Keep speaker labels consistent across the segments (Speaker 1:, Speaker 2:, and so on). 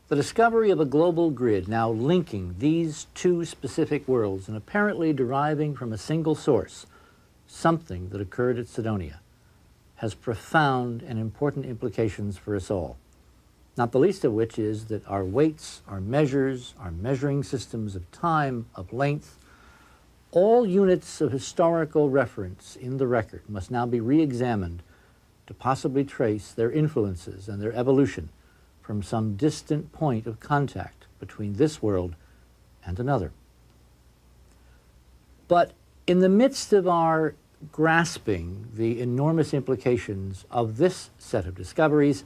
Speaker 1: The discovery of a global grid now linking these two specific worlds and apparently deriving from a single source, something that occurred at Cydonia, has profound and important implications for us all, not the least of which is that our weights, our measures, our measuring systems of time, of length, all units of historical reference in the record must now be re-examined to possibly trace their influences and their evolution from some distant point of contact between this world and another. But in the midst of our grasping the enormous implications of this set of discoveries,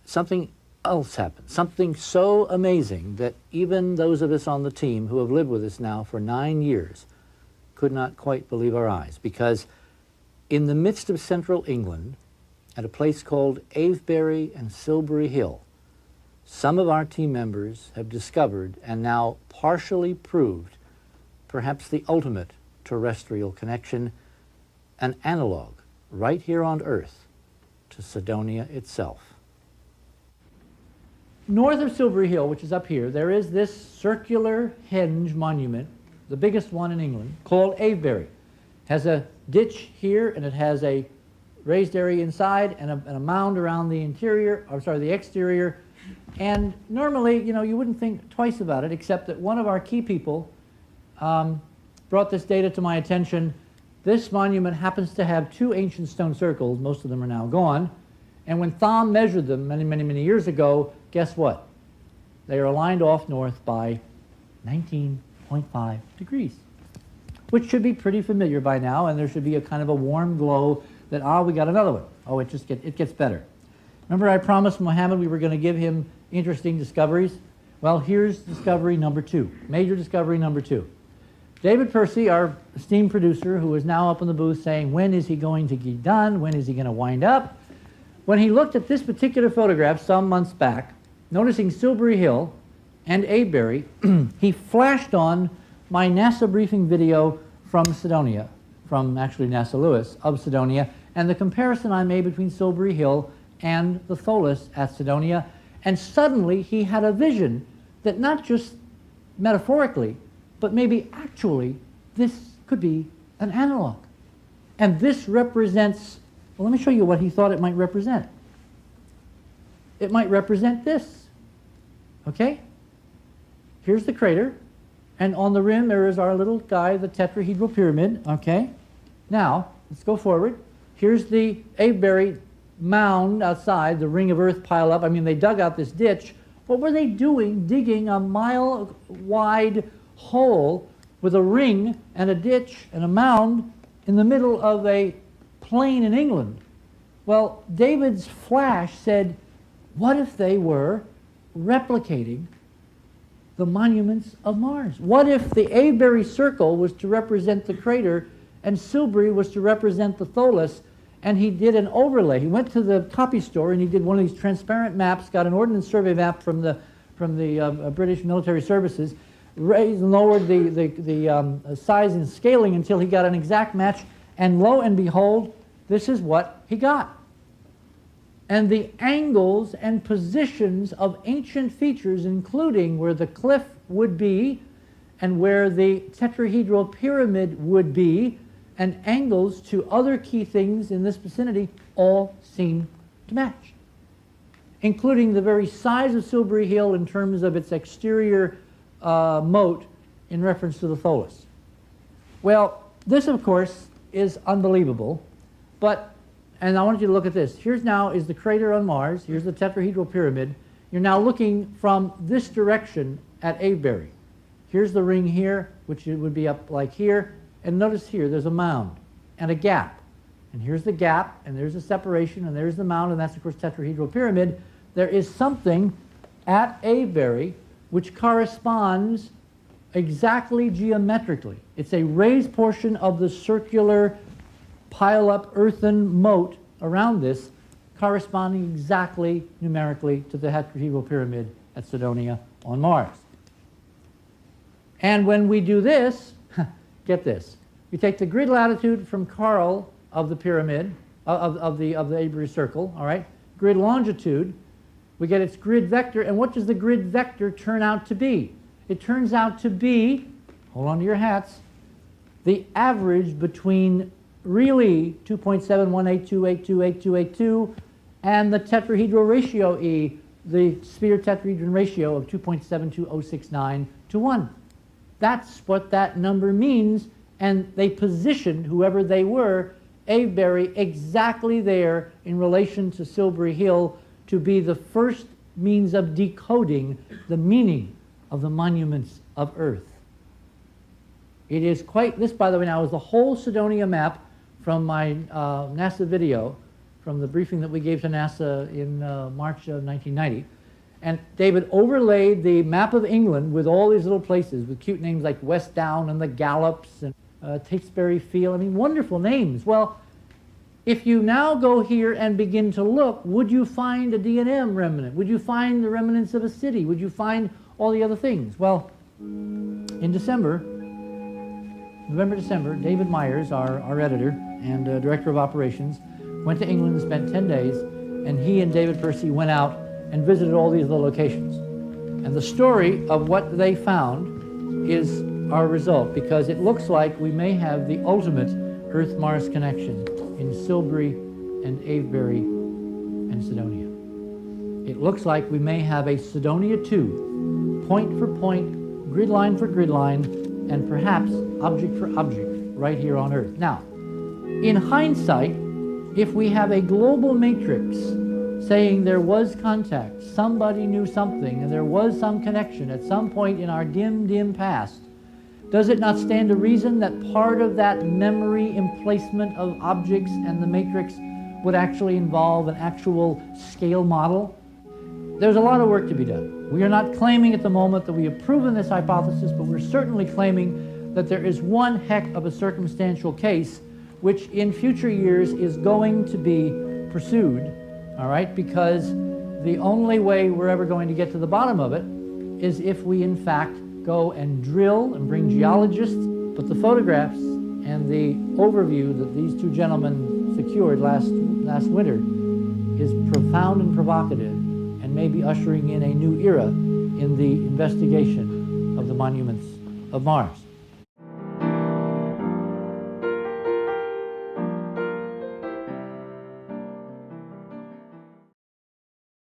Speaker 1: something else happened, something so amazing that even those of us on the team who have lived with us now for 9 years could not quite believe our eyes, because in the midst of central England, at a place called Avebury and Silbury Hill, some of our team members have discovered and now partially proved perhaps the ultimate terrestrial connection, an analog right here on Earth to Cydonia itself. North of Silbury Hill, which is up here, there is this circular henge monument, the biggest one in England, called Avebury. It has a ditch here, and it has a raised area inside and a mound around the interior, or sorry, the exterior. And normally, you know, you wouldn't think twice about it, except that one of our key people brought this data to my attention. This monument happens to have 2 ancient stone circles. Most of them are now gone. And when Thom measured them many years ago, guess what? They are aligned off north by 19.5 degrees, which should be pretty familiar by now, and there should be a kind of a warm glow that, we got another one. Oh, it gets better. Remember I promised Mohammed we were going to give him interesting discoveries? Well, here's discovery number 2, major discovery number 2. David Percy, our esteemed producer, who is now up in the booth saying, when is he going to get done? When is he going to wind up? When he looked at this particular photograph some months back, noticing Silbury Hill and Avebury, he flashed on my NASA briefing video from Cydonia, from actually NASA Lewis of Cydonia, and the comparison I made between Silbury Hill and the Tholus at Cydonia, and suddenly he had a vision that not just metaphorically, but maybe actually this could be an analog. And this represents, well, let me show you what he thought it might represent. It might represent this, okay? Here's the crater, and on the rim there is our little guy, the tetrahedral pyramid, okay? Now, let's go forward. Here's the Avebury mound outside, the ring of earth pile up. I mean, they dug out this ditch. What were they doing digging a mile-wide hole with a ring and a ditch and a mound in the middle of a plain in England? Well, David's flash said, what if they were replicating the monuments of Mars? What if the Avebury circle was to represent the crater and Silbury was to represent the Tholus? And he did an overlay. He went to the copy store and he did one of these transparent maps, got an Ordnance Survey map from the British Military Services, raised and lowered the size and scaling until he got an exact match, and lo and behold, this is what he got. And the angles and positions of ancient features, including where the cliff would be and where the tetrahedral pyramid would be, and angles to other key things in this vicinity, all seem to match, including the very size of Silbury Hill in terms of its exterior moat in reference to the Tholus. Well, this, of course, is unbelievable, but, and I want you to look at this. Here's now is the crater on Mars. Here's the tetrahedral pyramid. You're now looking from this direction at Avebury. Here's the ring here, which it would be up like here. And notice here, there's a mound and a gap. And here's the gap, and there's a separation, and there's the mound, and that's, of course, tetrahedral pyramid. There is something at Avebury which corresponds exactly geometrically. It's a raised portion of the circular pile-up earthen moat around this, corresponding exactly numerically to the tetrahedral pyramid at Cydonia on Mars. And when we do this, get this. You take the grid latitude from Carl of the pyramid, of the Avebury circle, all right? Grid longitude, We get its grid vector, and what does the grid vector turn out to be? It turns out to be, hold on to your hats, the average between really 2.71828288282 and the tetrahedral ratio E, the sphere tetrahedron ratio of 2.72069 to 1. That's what that number means, and they positioned, whoever they were, Avebury exactly there in relation to Silbury Hill to be the first means of decoding the meaning of the monuments of Earth. It is quite, this by the way now is the whole Cydonia map from my NASA video, from the briefing that we gave to NASA in March of 1990. And David overlaid the map of England with all these little places with cute names like West Down and the Gallops and Tatesbury Field. I mean, wonderful names. Well, if you now go here and begin to look, would you find a D&M remnant? Would you find the remnants of a city? Would you find all the other things? Well, in December, November-December, David Myers, our editor and director of operations, went to England and spent 10 days, and he and David Percy went out and visited all these little locations. And the story of what they found is our result, because it looks like we may have the ultimate Earth-Mars connection in Silbury and Avebury and Cydonia. It looks like we may have a Cydonia 2, point for point, grid line for grid line, and perhaps object for object right here on Earth. Now, in hindsight, if we have a global matrix saying there was contact, somebody knew something, and there was some connection at some point in our dim, dim past, does it not stand to reason that part of that memory emplacement of objects and the matrix would actually involve an actual scale model? There's a lot of work to be done. We are not claiming at the moment that we have proven this hypothesis, but we're certainly claiming that there is one heck of a circumstantial case which in future years is going to be pursued, all right, because the only way we're ever going to get to the bottom of it is if we in fact go and drill and bring geologists. But the photographs and the overview that these two gentlemen secured last winter is profound and provocative, and maybe ushering in a new era in the investigation of the monuments of Mars.